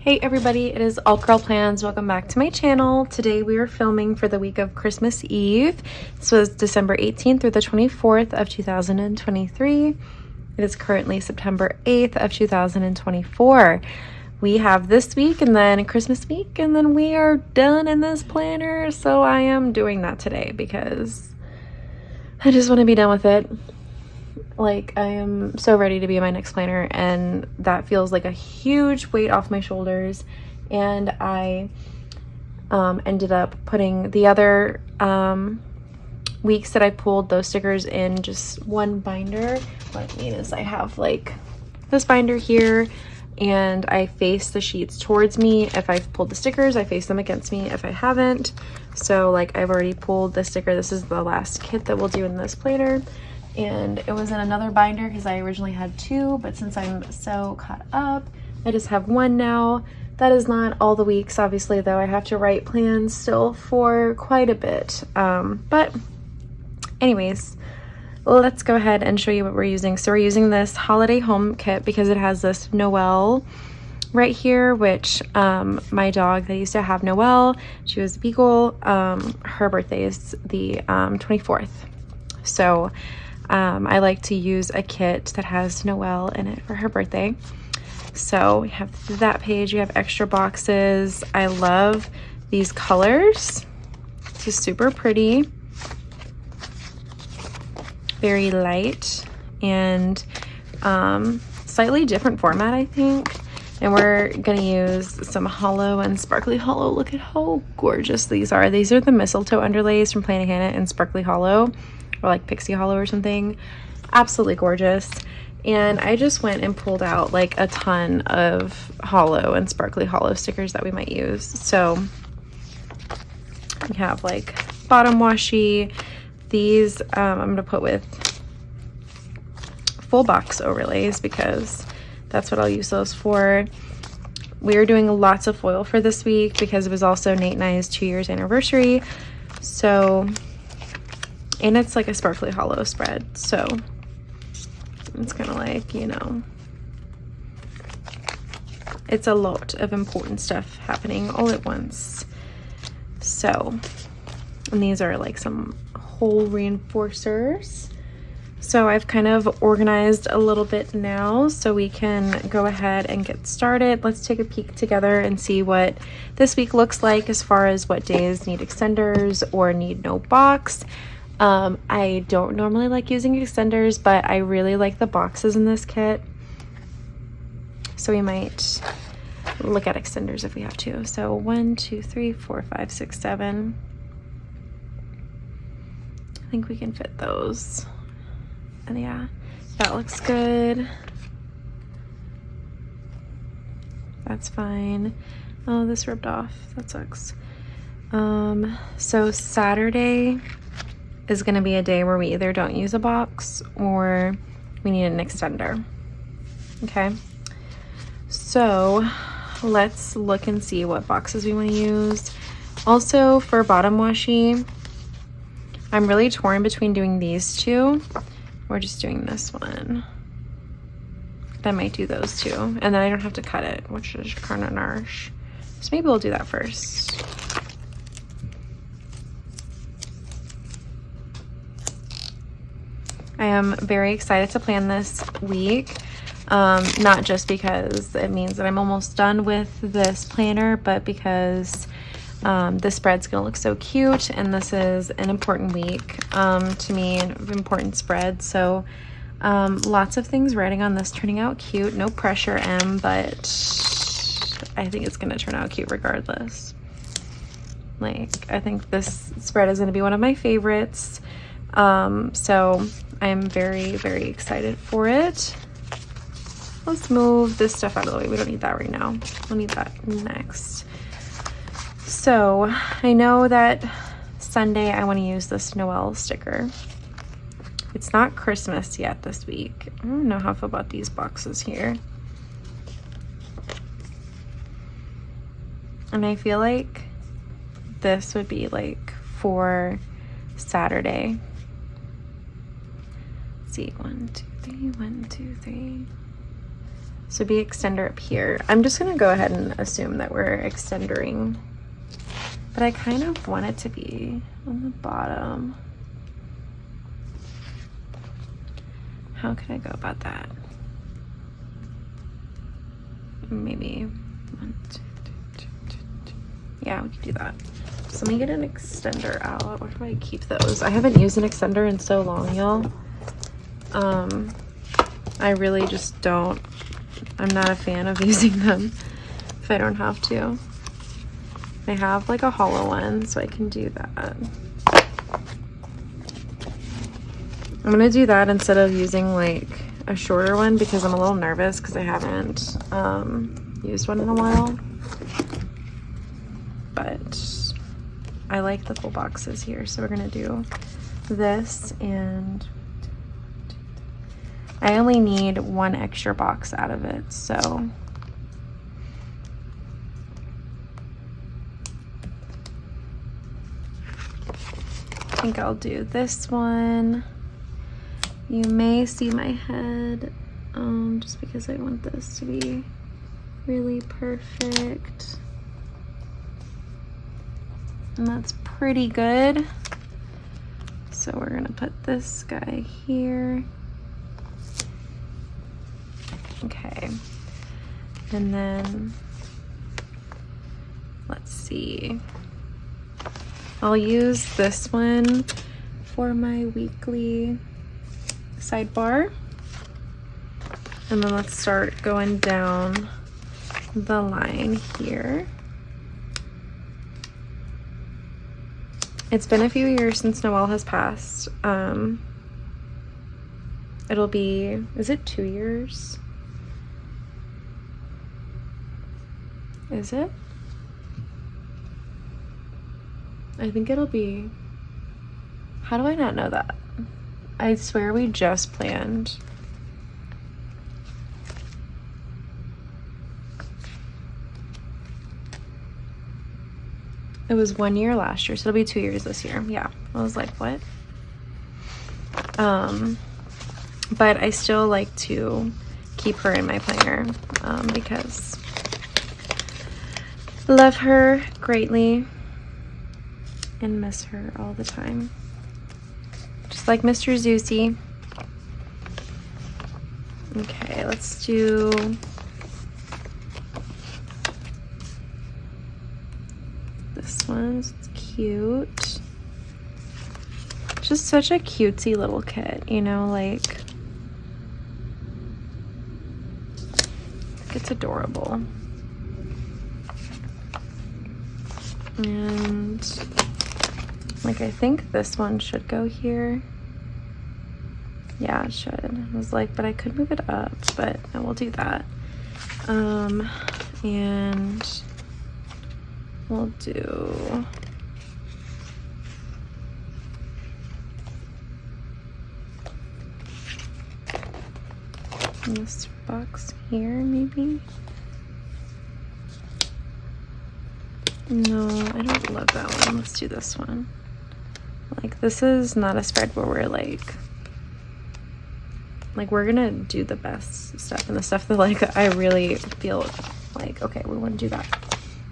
Hey everybody, it is All Girl Plans. Welcome back to my channel. Today we are filming for the week of Christmas Eve. This was December 18th through the 24th of 2023. It is currently September 8th of 2024. We have this week and then Christmas week, and then we are done in this planner. So I am doing that today because I just want to be done with it. Like, I am so ready to be in my next planner, and that feels like a huge weight off my shoulders. And I ended up putting the other weeks that I pulled those stickers in just one binder. What I mean is I have like this binder here, and I face the sheets towards me. If I've pulled the stickers, I face them against me if I haven't. So like, I've already pulled the sticker. This is the last kit that we'll do in this planner. And it was in another binder because I originally had two, but since I'm so caught up, I just have one now. That is not all the weeks, obviously, though. I have to write plans still for quite a bit. But anyways, let's go ahead and show you what we're using. So we're using this holiday home kit because it has this Noel right here, which my dog that used to have Noel, she was a beagle. Her birthday is the 24th. So I like to use a kit that has Noel in it for her birthday. So we have that page. You have extra boxes. I love these colors. It's just super pretty. Very light and slightly different format, I think. And we're going to use some hollow and sparkly hollow. Look at how gorgeous these are. These are the mistletoe underlays from Plain Hannah and Sparkly Hollow, or like Pixie Hollow or something. Absolutely gorgeous. And I just went and pulled out like a ton of hollow and sparkly hollow stickers that we might use. So we have like bottom washi. These I'm going to put with full box overlays because that's what I'll use those for. We are doing lots of foil for this week because it was also Nate and I's 2 years anniversary. So, and it's like a sparkly hollow spread, so it's kind of like, you know, it's a lot of important stuff happening all at once. So, and these are like some hole reinforcers. So I've kind of organized a little bit now so we can go ahead and get started. Let's take a peek together and see what this week looks like as far as what days need extenders or need no box. I don't normally like using extenders, but I really like the boxes in this kit. So we might look at extenders if we have to. So 1, 2, 3, 4, 5, 6, 7. I think we can fit those. And yeah, that looks good. That's fine. Oh, this ripped off. That sucks. So Saturday is going to be a day where we either don't use a box or we need an extender. Okay. So let's look and see what boxes we want to use. Also for bottom washi, I'm really torn between doing these two. We're just doing this one. I might do those two, and then I don't have to cut it, which is kind of nice. So maybe we'll do that first. I am very excited to plan this week, not just because it means that I'm almost done with this planner, but because this spread's gonna look so cute, and this is an important week to me, an important spread. So lots of things writing on this turning out cute. No pressure, but I think it's gonna turn out cute regardless. Like, I think this spread is gonna be one of my favorites. So I'm very, very excited for it. Let's move this stuff out of the way. We don't need that right now. We'll need that next. So I know that Sunday I want to use this Noel sticker. It's not Christmas yet this week. I don't know how I feel about these boxes here. And I feel like this would be like for Saturday. Let's see, 1, 2, 3, 1, 2, 3. So be extender up here. I'm just gonna go ahead and assume that we're extendering, but I kind of want it to be on the bottom. How can I go about that? Maybe 1, 2, 3, 2, 2, 2. Yeah, we can do that. So let me get an extender out. Where do I keep those? I haven't used an extender in so long, y'all. I really just don't. I'm not a fan of using them if I don't have to. I have like a hollow one, so I can do that. I'm gonna do that instead of using like a shorter one because I'm a little nervous because I haven't used one in a while. But I like the full boxes here, so we're gonna do this, and I only need one extra box out of it, so I think I'll do this one. You may see my head, just because I want this to be really perfect. And that's pretty good. So we're gonna put this guy here. Okay. And then, let's see. I'll use this one for my weekly sidebar. And then let's start going down the line here. It's been a few years since Noel has passed. It'll be, is it 2 years? Is it? I think it'll be, how do I not know that? I swear we just planned. It was 1 year last year, so it'll be 2 years this year. Yeah, I was like, what? But I still like to keep her in my planner because I love her greatly and miss her all the time. Just like Mr. Zeusy. Okay, let's do this one. It's cute. Just such a cutesy little kit, you know, like it's adorable. And like I think this one should go here. Yeah, it should. I was like, but I could move it up, but I will do that. And we'll do this box here, maybe. No, I don't love that one. Let's do this one. Like, this is not a spread where we're like we're gonna do the best stuff and the stuff that like I really feel like, okay, we want to do that.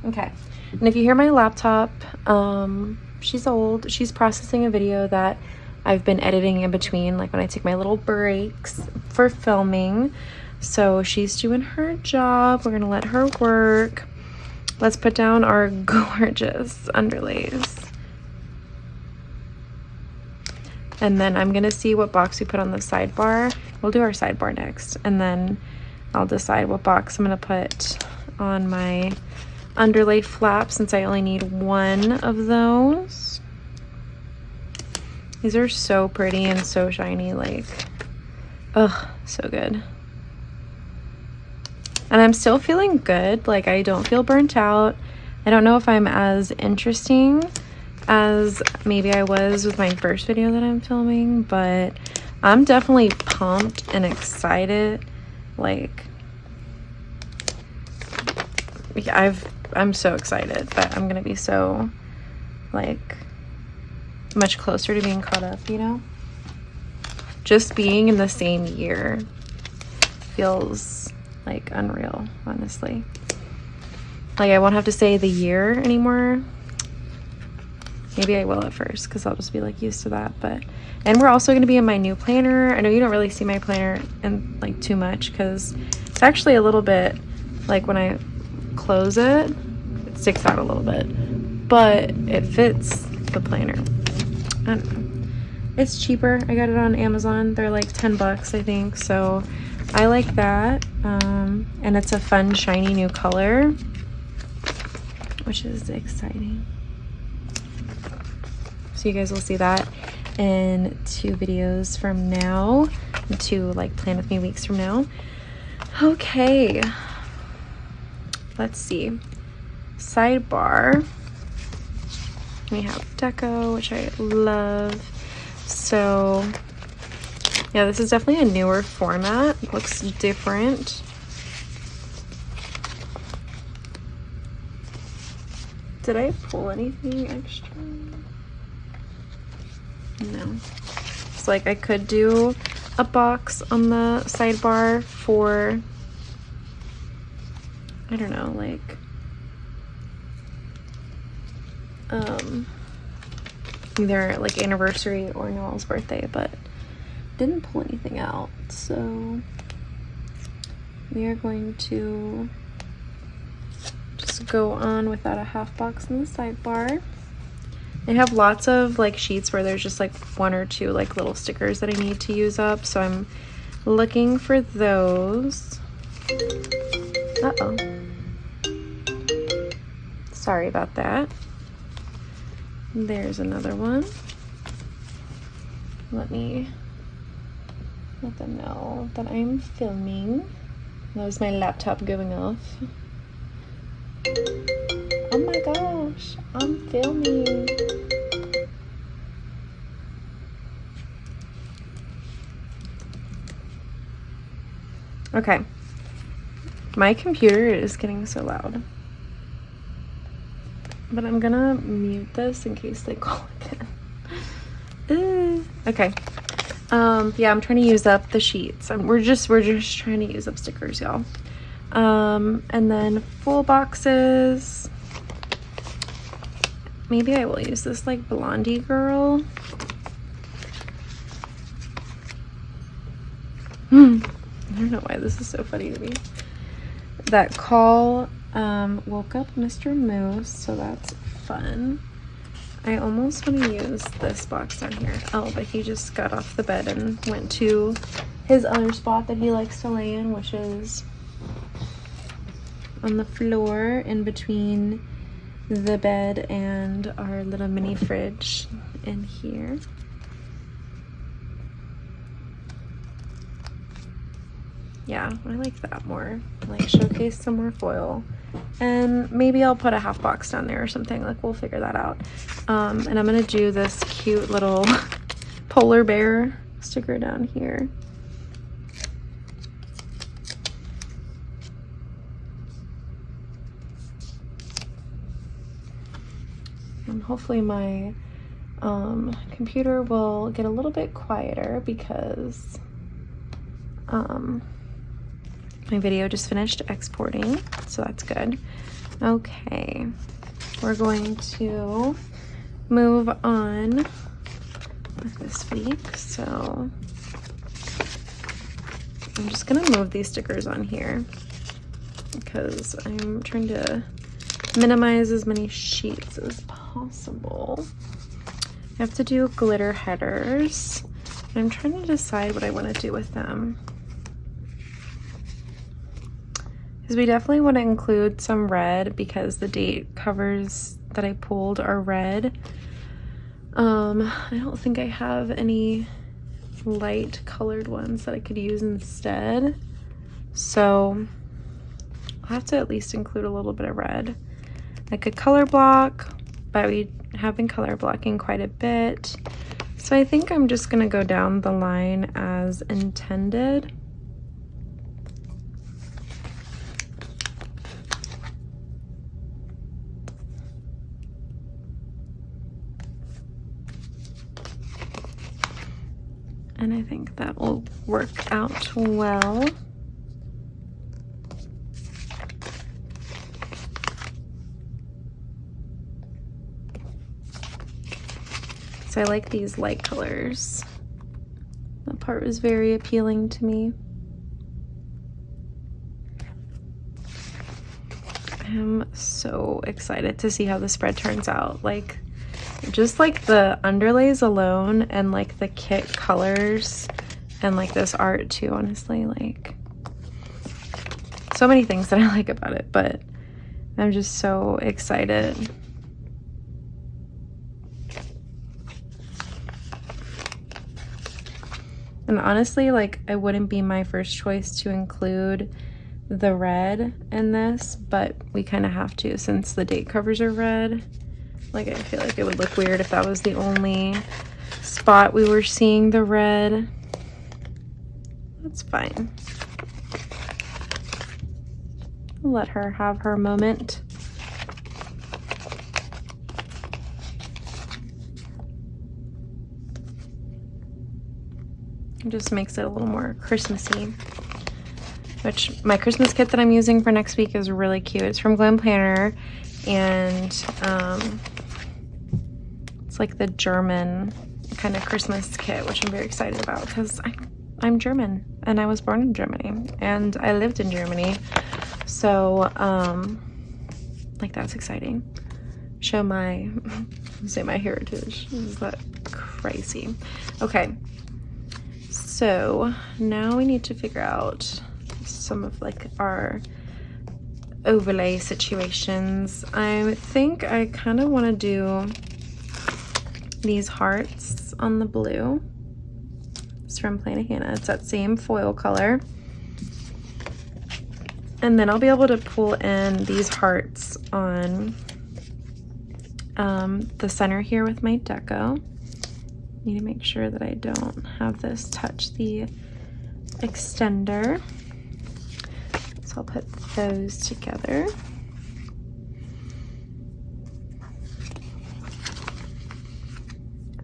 Okay. And if you hear my laptop, she's old. She's processing a video that I've been editing in between, like when I take my little breaks for filming. So she's doing her job. We're gonna let her work. Let's put down our gorgeous underlays. And then I'm gonna see what box we put on the sidebar. We'll do our sidebar next. And then I'll decide what box I'm gonna put on my underlay flap, since I only need one of those. These are so pretty and so shiny, like, ugh, so good. And I'm still feeling good. Like, I don't feel burnt out. I don't know if I'm as interesting as maybe I was with my first video that I'm filming, but I'm definitely pumped and excited. Like, I'm so excited that I'm gonna be so like much closer to being caught up, you know? Just being in the same year feels like unreal, honestly. Like, I won't have to say the year anymore. Maybe I will at first because I'll just be like used to that. But and we're also going to be in my new planner. I know you don't really see my planner in like too much because it's actually a little bit like when I close it, it sticks out a little bit, but it fits the planner. I don't know. It's cheaper. I got it on Amazon. They're like 10 bucks, I think. So I like that. And it's a fun, shiny new color, which is exciting. So you guys will see that in 2 videos from now, 2 like plan with me weeks from now. Okay, let's see. Sidebar. We have deco, which I love. So yeah, this is definitely a newer format. It looks different. Did I pull anything extra? No. It's like I could do a box on the sidebar for, I don't know, like either like anniversary or Noel's birthday, but didn't pull anything out. So we are going to just go on without a half box in the sidebar. They have lots of like sheets where there's just like 1 or 2 like little stickers that I need to use up, so I'm looking for those. Uh-oh. Sorry about that. There's another one. Let me let them know that I'm filming. That was my laptop going off. Oh my gosh, I'm filming. Okay. My computer is getting so loud. But I'm gonna mute this in case they call again. Okay. Yeah, I'm trying to use up the sheets. We're just trying to use up stickers, y'all. And then full boxes. Maybe I will use this like blondie girl. I don't know why this is so funny to me. That call woke up Mr. Moose, so that's fun. I almost want to use this box down here. Oh, but he just got off the bed and went to his other spot that he likes to lay in, which is on the floor in between the bed and our little mini fridge in here. Yeah, I like that more. Like showcase some more foil. And maybe I'll put a half box down there or something. Like we'll figure that out. And I'm gonna do this cute little polar bear sticker down here. And hopefully my computer will get a little bit quieter because my video just finished exporting, so that's good. Okay, we're going to move on with this week. So I'm just gonna move these stickers on here because I'm trying to minimize as many sheets as possible. I have to do glitter headers. I'm trying to decide what I want to do with them. Because we definitely want to include some red because the date covers that I pulled are red. I don't think I have any light colored ones that I could use instead. So I'll have to at least include a little bit of red. I could color block, but we have been color blocking quite a bit. So I think I'm just gonna go down the line as intended. And I think that will work out well. So I like these light colors. That part was very appealing to me. I'm so excited to see how the spread turns out. Like, just like the underlays alone and like the kit colors and like this art too, honestly, like so many things that I like about it, but I'm just so excited. And honestly, like, it wouldn't be my first choice to include the red in this, but we kind of have to since the date covers are red. Like, I feel like it would look weird if that was the only spot we were seeing the red. That's fine. Let her have her moment. It just makes it a little more Christmassy. Which my Christmas kit that I'm using for next week is really cute. It's from Glam Planner, and it's like the German kind of Christmas kit, which I'm very excited about because I'm German and I was born in Germany and I lived in Germany. So like, that's exciting. Show my my heritage. Is that crazy? Okay. So now we need to figure out some of like our overlay situations. I think I kind of want to do these hearts on the blue. It's from Plain Hannah. It's that same foil color. And then I'll be able to pull in these hearts on the center here with my deco. Need to make sure that I don't have this touch the extender. So I'll put those together.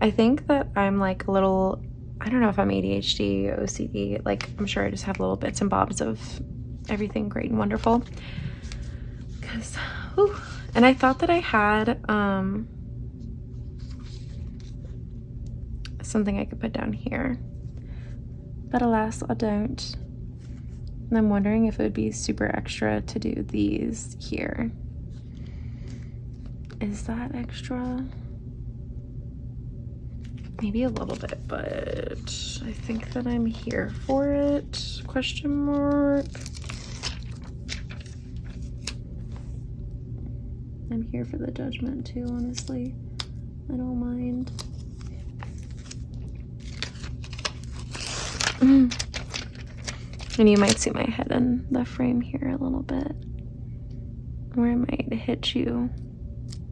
I think that I'm like a little, I don't know if I'm ADHD, OCD, like I'm sure I just have little bits and bobs of everything great and wonderful. Because, and I thought that I had something I could put down here, but alas, I don't. And I'm wondering if it would be super extra to do these here. Is that extra? Maybe a little bit, but I think that I'm here for it, question mark. I'm here for the judgment too, honestly. I don't mind. And you might see my head in the frame here a little bit, or I might hit you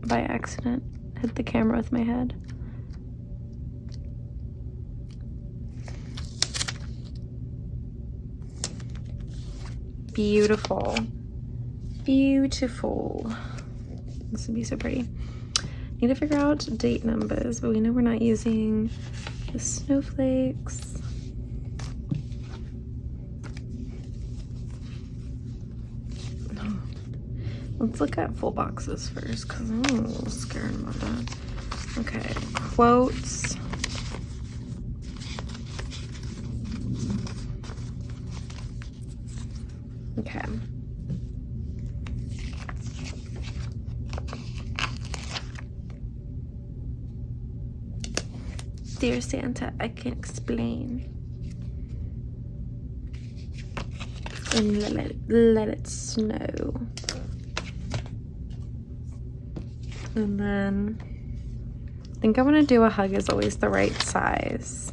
by accident, hit the camera with my head. Beautiful, beautiful. This would be so pretty. Need to figure out date numbers, but we know we're not using the snowflakes. Let's look at full boxes first, because I'm a little scared about that. Okay, quotes. Okay. Dear Santa, I can explain. And let it snow. And then I think I want to do a hug is always the right size.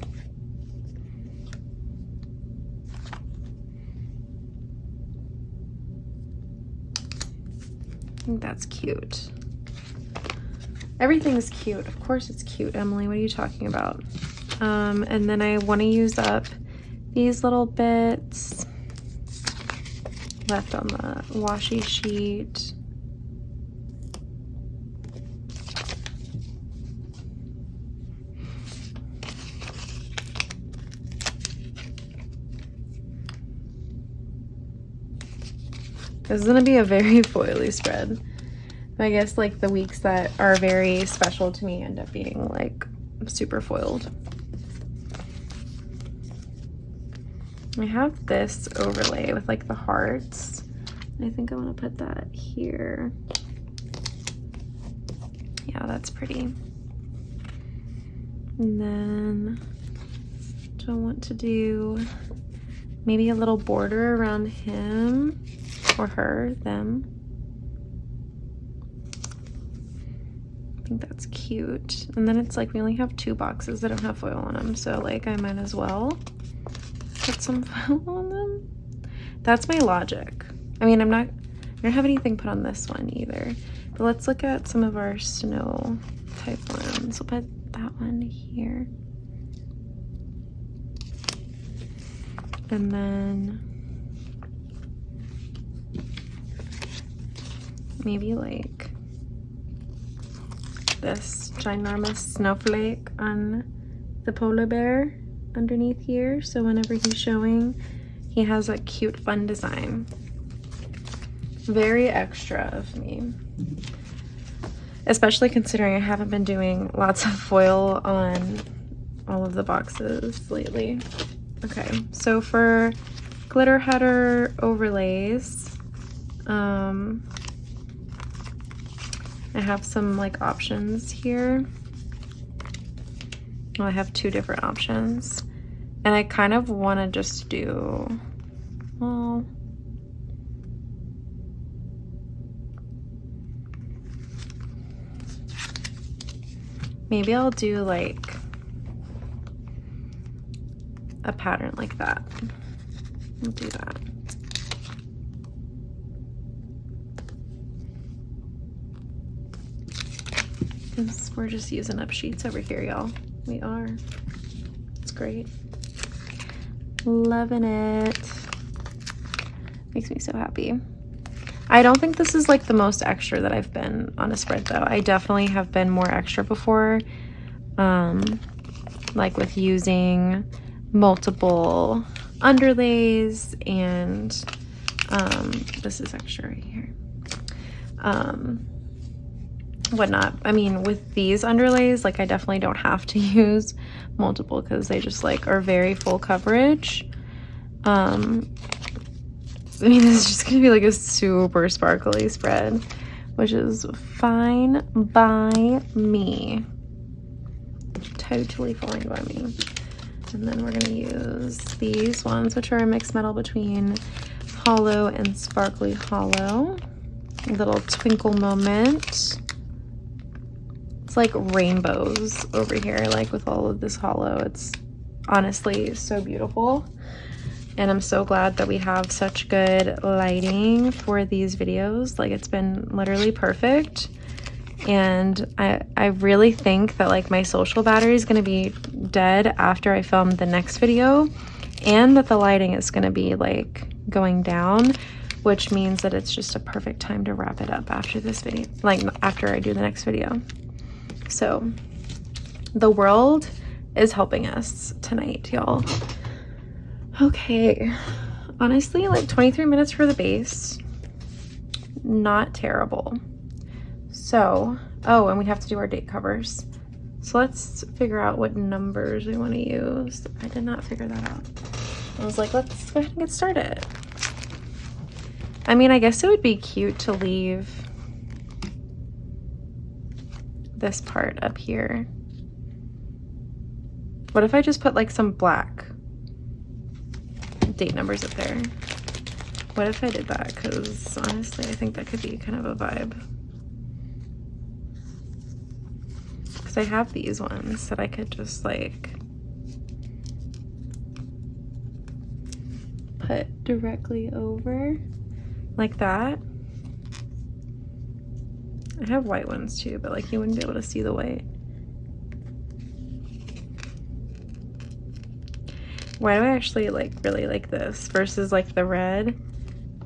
I think that's cute. Everything's cute. Of course it's cute, Emily. What are you talking about? And then I want to use up these little bits left on the washi sheet. This is going to be a very foily spread. I guess like the weeks that are very special to me end up being like super foiled. I have this overlay with like the hearts. I think I want to put that here. Yeah, that's pretty. And then do I want to do maybe a little border around him or her, them. I think that's cute. And then it's like we only have 2 boxes that don't have foil on them, so like I might as well put some foil on them. That's my logic. I mean, I don't have anything put on this one either. But let's look at some of our snow type ones. We'll put that one here. And then maybe like this ginormous snowflake on the polar bear underneath here, so whenever he's showing, he has a cute fun design. Very extra of me, especially considering I haven't been doing lots of foil on all of the boxes lately. Okay, so for glitter header overlays, I have some like options here. Well, I have 2 different options, and I kind of want to just do, well, maybe I'll do like a pattern like that. I'll do that. Because we're just using up sheets over here, y'all. We are. It's great. Loving it. Makes me so happy. I don't think this is like the most extra that I've been on a spread though. I definitely have been more extra before. Like with using multiple underlays and this is extra right here. Whatnot. I mean, with these underlays, like I definitely don't have to use multiple because they just like are very full coverage. I mean, this is just gonna be like a super sparkly spread, which is fine by me. Totally fine by me. And then we're gonna use these ones, which are a mixed metal between hollow and sparkly hollow. A little twinkle moment. It's like rainbows over here, like with all of this hollow. It's honestly so beautiful. And I'm so glad that we have such good lighting for these videos. Like it's been literally perfect. And I really think that like my social battery is going to be dead after I film the next video, and that the lighting is going to be like going down, which means that it's just a perfect time to wrap it up after this video, like after I do the next video. So the world is helping us tonight, y'all. Okay, honestly, like 23 minutes for the base, not terrible. So, oh, and we have to do our date covers. So let's figure out what numbers we want to use. I did not figure that out. I was like, let's go ahead and get started. I mean, I guess it would be cute to leave this part up here. What if I just put like some black date numbers up there? What if I did that? Because honestly, I think that could be kind of a vibe. Because I have these ones that I could just like put directly over like that. I have white ones too, but like you wouldn't be able to see the white. Why do I actually like really like this versus like the red?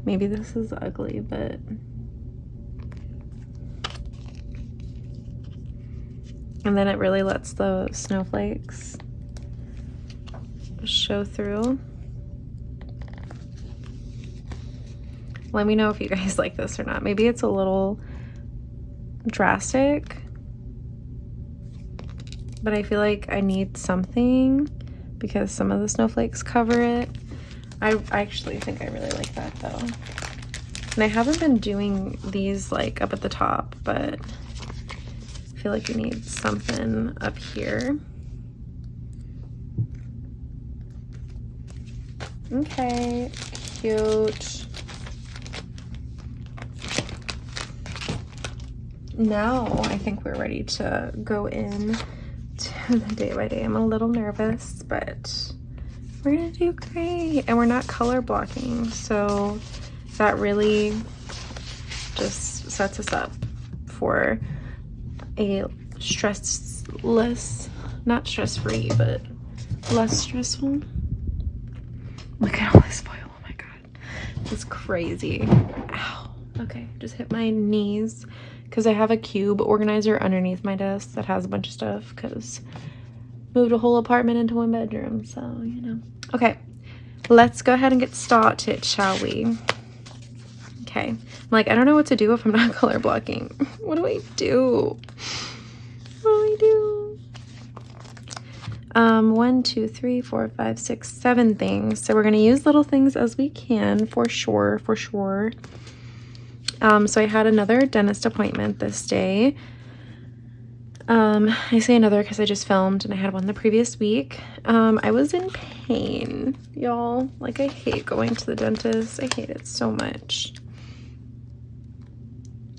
Maybe this is ugly, but and then it really lets the snowflakes show through. Let me know if you guys like this or not. Maybe it's a little drastic. but I feel like I need something because some of the snowflakes cover it. I actually think I really like that though. And I haven't been doing these like up at the top, but I feel like we need something up here. Okay, cute. Now I think we're ready to go in to the day by day. I'm a little nervous, but we're gonna do great. And we're not color blocking, so that really just sets us up for a stressless, not stress-free, but less stressful. Look at all this foil, oh my god. It's crazy. Ow. Okay, just hit my knees because I have a cube organizer underneath my desk that has a bunch of stuff because moved a whole apartment into one bedroom, so you know. Okay, let's go ahead and get started, shall we? Okay, I'm like, I don't know what to do if I'm not color blocking. What do I do? What do I do? 1, 2, 3, 4, 5, 6, 7 things. So we're gonna use little things as we can, for sure, for sure. So I had another dentist appointment this day. I say another because I just filmed and I had one the previous week. I was in pain, y'all. Like, I hate going to the dentist. I hate it so much.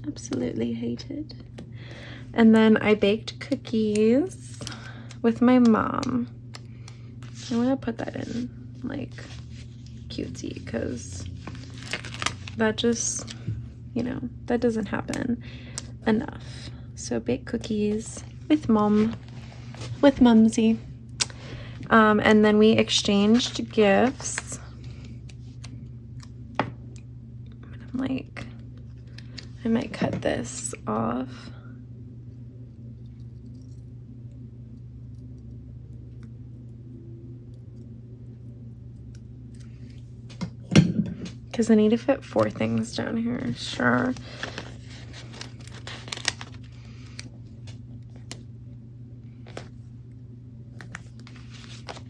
Absolutely hate it. And then I baked cookies with my mom. I'm gonna put that in like cutesy because that just, you know, that doesn't happen enough. So baked cookies with mom, with mumsy. And then we exchanged gifts. I'm like, I might cut this off. Because I need to fit 4 things down here, sure.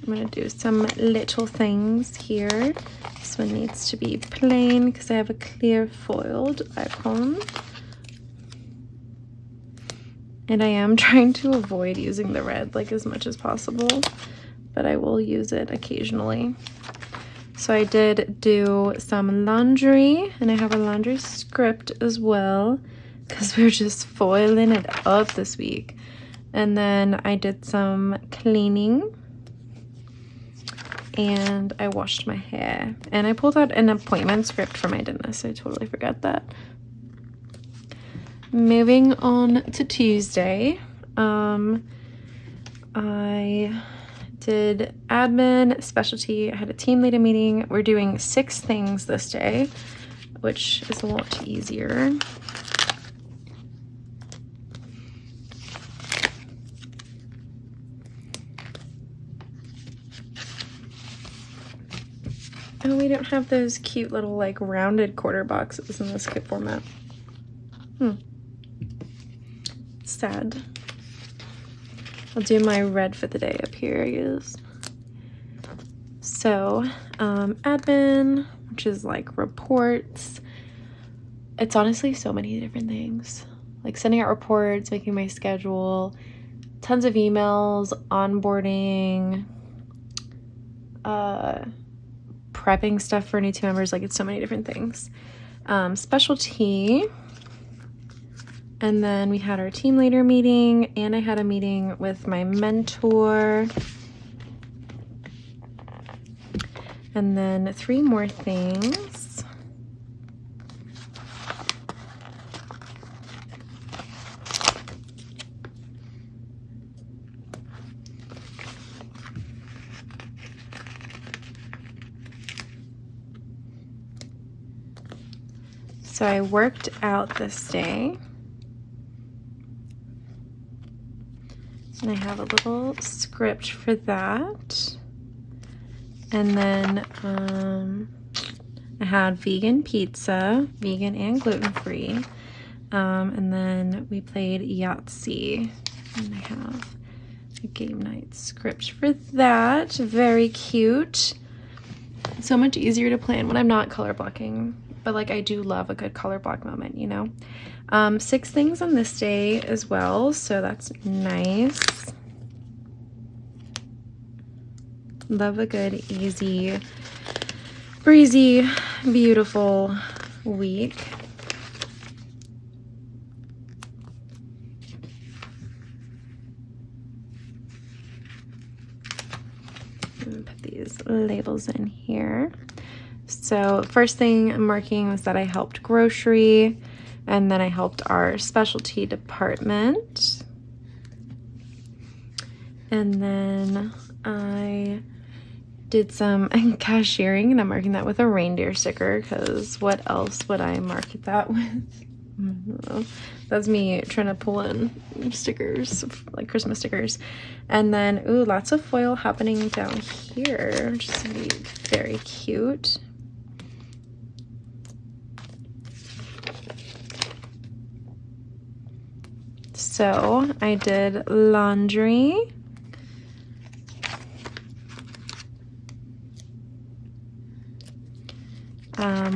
I'm gonna do some little things here. This one needs to be plain because I have a clear foiled icon. And I am trying to avoid using the red like as much as possible, but I will use it occasionally. So I did do some laundry, and I have a laundry script as well because we're just foiling it up this week. And then I did some cleaning, and I washed my hair, and I pulled out an appointment script for my dentist. I totally forgot that. Moving on to Tuesday, I did admin, specialty. I had a team leader meeting. We're doing 6 things this day, which is a lot easier. Oh, we don't have those cute little like rounded quarter boxes in this kit format. Sad. I'll do my red for the day up here, I guess. So, admin, which is like reports. It's honestly so many different things. Like sending out reports, making my schedule, tons of emails, onboarding, prepping stuff for new team members. Like, it's so many different things. Specialty. And then we had our team leader meeting, and I had a meeting with my mentor. And then 3 more things. So I worked out this day. And I have a little script for that. And then I had vegan pizza, vegan and gluten-free. And then we played Yahtzee. And I have a game night script for that. Very cute. So much easier to plan when I'm not color blocking, but like I do love a good color block moment, you know. 6 things on this day as well, so that's nice. Love a good, easy, breezy, beautiful week. Put these labels in here. So first thing I'm marking was that I helped grocery, and then I helped our specialty department, and then I did some cashiering, and I'm marking that with a reindeer sticker because what else would I mark that with? That's me trying to pull in stickers, like Christmas stickers. And then, ooh, lots of foil happening down here, which is gonna be very cute. So I did laundry.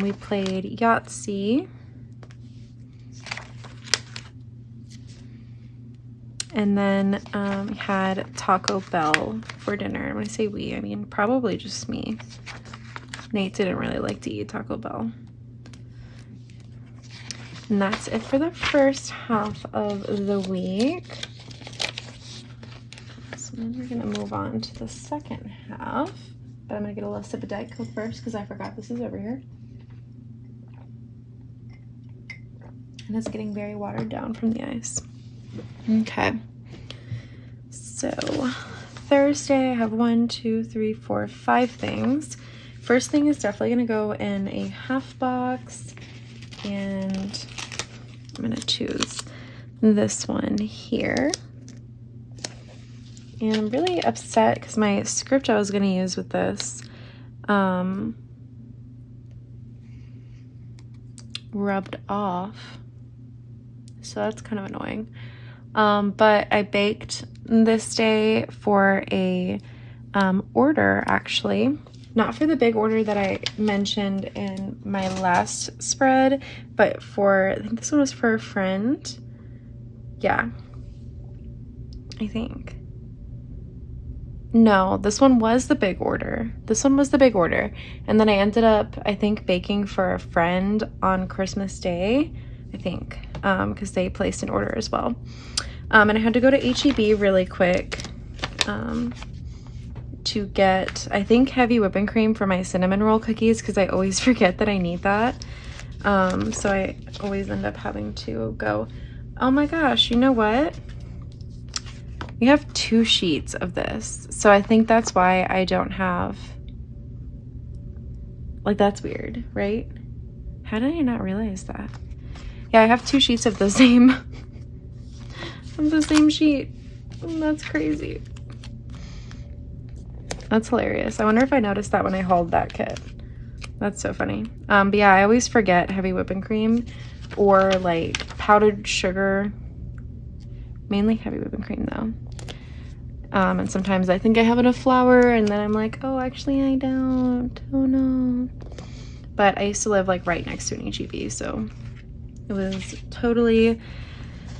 We played Yahtzee. And then we had Taco Bell for dinner. When I say we, I mean probably just me. Nate didn't really like to eat Taco Bell. And that's it for the first half of the week. So then we're gonna move on to the second half. But I'm gonna get a little sip of Diet Coke first because I forgot this is over here. And it's getting very watered down from the ice. Okay. So Thursday I have 1, 2, 3, 4, 5 things. First thing is definitely gonna go in a half box, and I'm gonna choose this one here. And I'm really upset because my script I was going to use with this rubbed off. So that's kind of annoying. But I baked this day for a order, actually. Not for the big order that I mentioned in my last spread, but for, I think this one was for a friend. Yeah, I think. No, this one was the big order. This one was the big order. And then I ended up, I think, baking for a friend on Christmas Day, I think, because they placed an order as well. And I had to go to H-E-B really quick to get, I think, heavy whipping cream for my cinnamon roll cookies because I always forget that I need that. So I always end up having to go. Oh my gosh, you know what? We have 2 sheets of this. So I think that's why I don't have, like, that's weird, right? How did I not realize that? Yeah, I have 2 sheets of the same, sheet. That's crazy. That's hilarious. I wonder if I noticed that when I hauled that kit. That's so funny. But yeah, I always forget heavy whipping cream or like powdered sugar. Mainly heavy whipping cream though. And sometimes I think I have enough flour and then I'm like, oh, actually I don't. Oh no. But I used to live like right next to an H-E-B, so it was totally,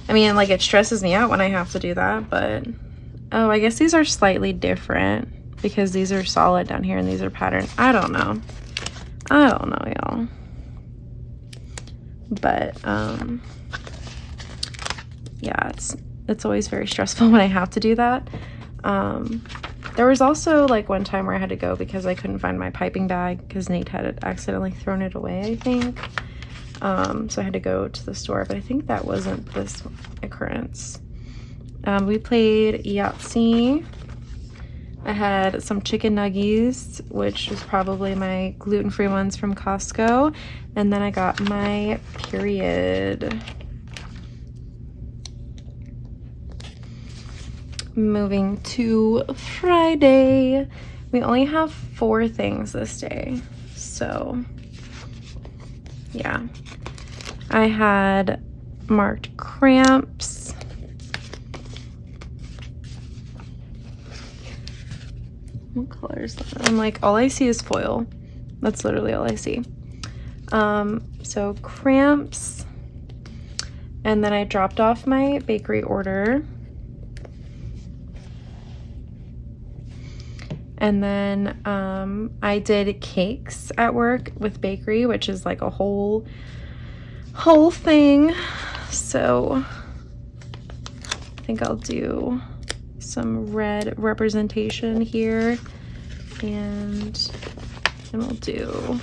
I mean, like, it stresses me out when I have to do that, but oh, I guess these are slightly different because these are solid down here and these are patterned. I don't know, y'all. But yeah, it's always very stressful when I have to do that. There was also like one time where I had to go because I couldn't find my piping bag because Nate had accidentally thrown it away, I think. So I had to go to the store, but I think that wasn't this occurrence. We played Yahtzee. I had some chicken nuggies, which was probably my gluten-free ones from Costco. And then I got my period. Moving to Friday. We only have 4 things this day. So, yeah. I had marked cramps. What color is that? I'm like, all I see is foil. That's literally all I see. So cramps. And then I dropped off my bakery order. And then I did cakes at work with bakery, which is like a whole thing. So I think I'll do some red representation here, and then we'll do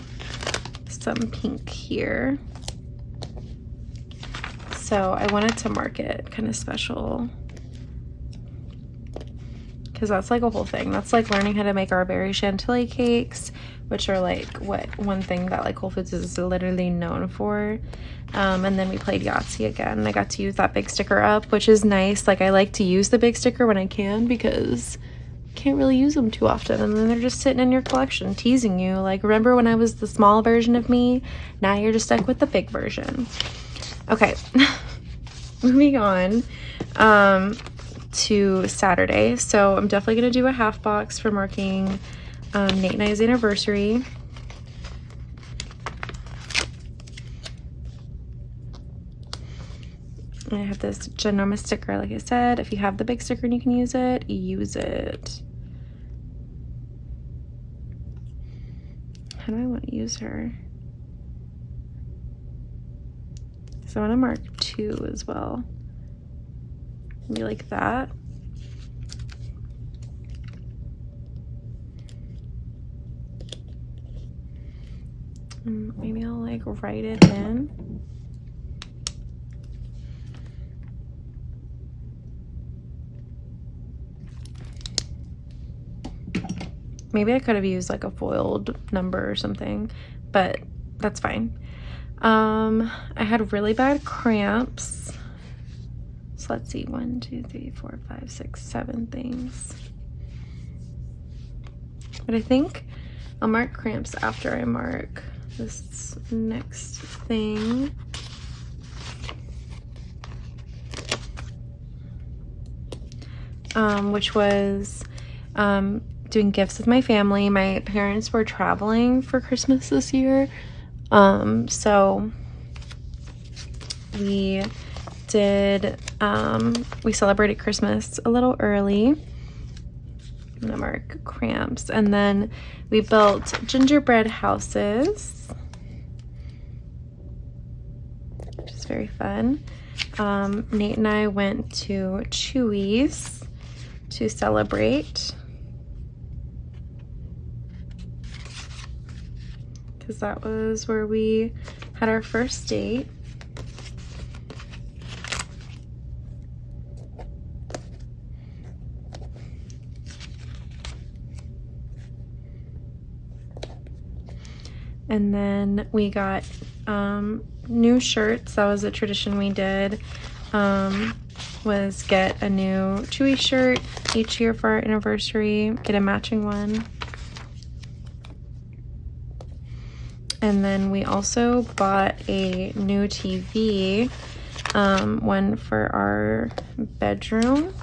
some pink here. So I wanted to mark it kind of special, because that's like a whole thing. That's like learning how to make our berry chantilly cakes, which are like one thing that like Whole Foods is literally known for. And then we played Yahtzee again, and I got to use that big sticker up, which is nice. Like, I like to use the big sticker when I can, because you can't really use them too often, and then they're just sitting in your collection teasing you. Like, remember when I was the small version of me? Now you're just stuck with the big version. Okay. Moving on to Saturday. So I'm definitely going to do a half box for marking Nate and I's anniversary. I have this ginormous sticker, like I said. If you have the big sticker and you can use it, use it. How do I want to use her? So I want to mark 2 as well. Maybe like that. Maybe I'll like write it in. Maybe I could have used like a foiled number or something, but that's fine. I had really bad cramps. So let's see, 1, 2, 3, 4, 5, 6, 7 things. But I think I'll mark cramps after I mark this next thing. Which was doing gifts with my family. My parents were traveling for Christmas this year. So we did, we celebrated Christmas a little early. I'm gonna mark cramps. And then we built gingerbread houses, which is very fun. Nate and I went to Chewy's to celebrate, because that was where we had our first date. And then we got new shirts. That was a tradition we did, was get a new Chewy shirt each year for our anniversary, get a matching one. And then we also bought a new TV, one for our bedroom,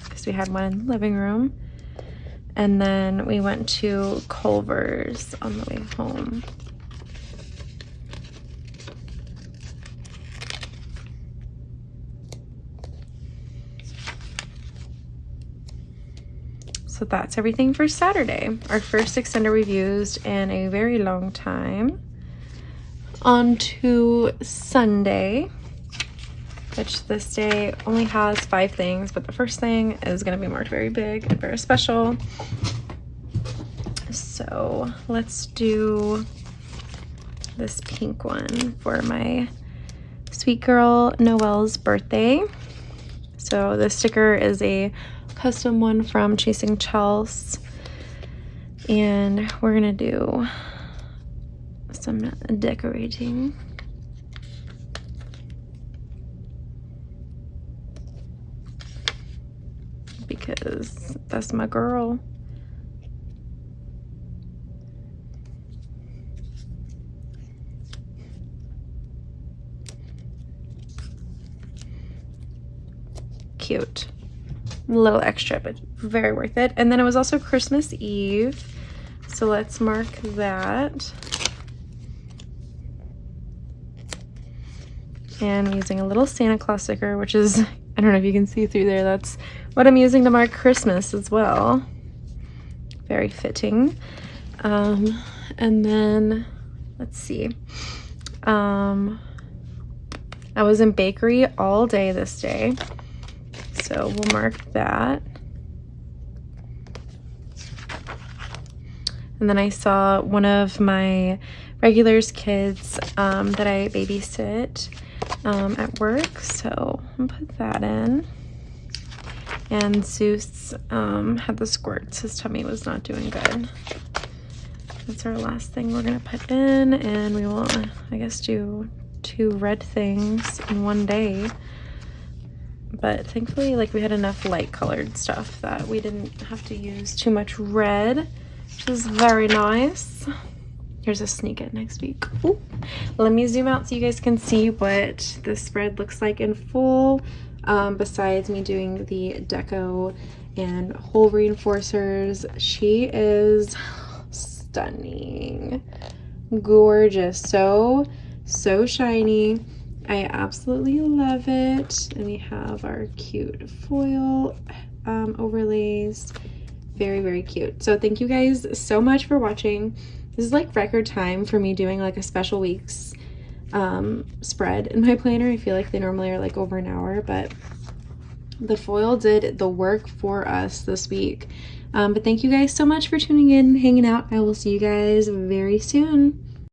because we had one in the living room. And then we went to Culver's on the way home. So that's everything for Saturday. Our first extender we've used in a very long time. On to Sunday, which this day only has 5 things, but the first thing is going to be marked very big and very special. So let's do this pink one for my sweet girl Noelle's birthday. So this sticker is a custom one from Chasing Chels, and we're gonna do some decorating. Because that's my girl. Cute. A little extra, but very worth it. And then it was also Christmas Eve, so let's mark that. And I'm using a little Santa Claus sticker, which is, I don't know if you can see through there, that's what I'm using to mark Christmas as well. Very fitting. And then, let's see. I was in bakery all day this day, so we'll mark that. And then I saw one of my regulars kids that I babysit at work, so I'll put that in. And Zeus had the squirts. His tummy was not doing good. That's our last thing we're gonna put in, and we will, I guess, do 2 red things in one day. But thankfully, like, we had enough light colored stuff that we didn't have to use too much red, which is very nice. Here's a sneak it next week. Ooh. Let me zoom out so you guys can see what this spread looks like in full, besides me doing the deco and hole reinforcers. She is stunning, gorgeous, so shiny. I absolutely love it. And we have our cute foil overlays. Very, very cute. So thank you guys so much for watching. This is like record time for me doing like a special weeks spread in my planner. I feel like they normally are like over an hour, but the foil did the work for us this week. But thank you guys so much for tuning in, hanging out. I will see you guys very soon.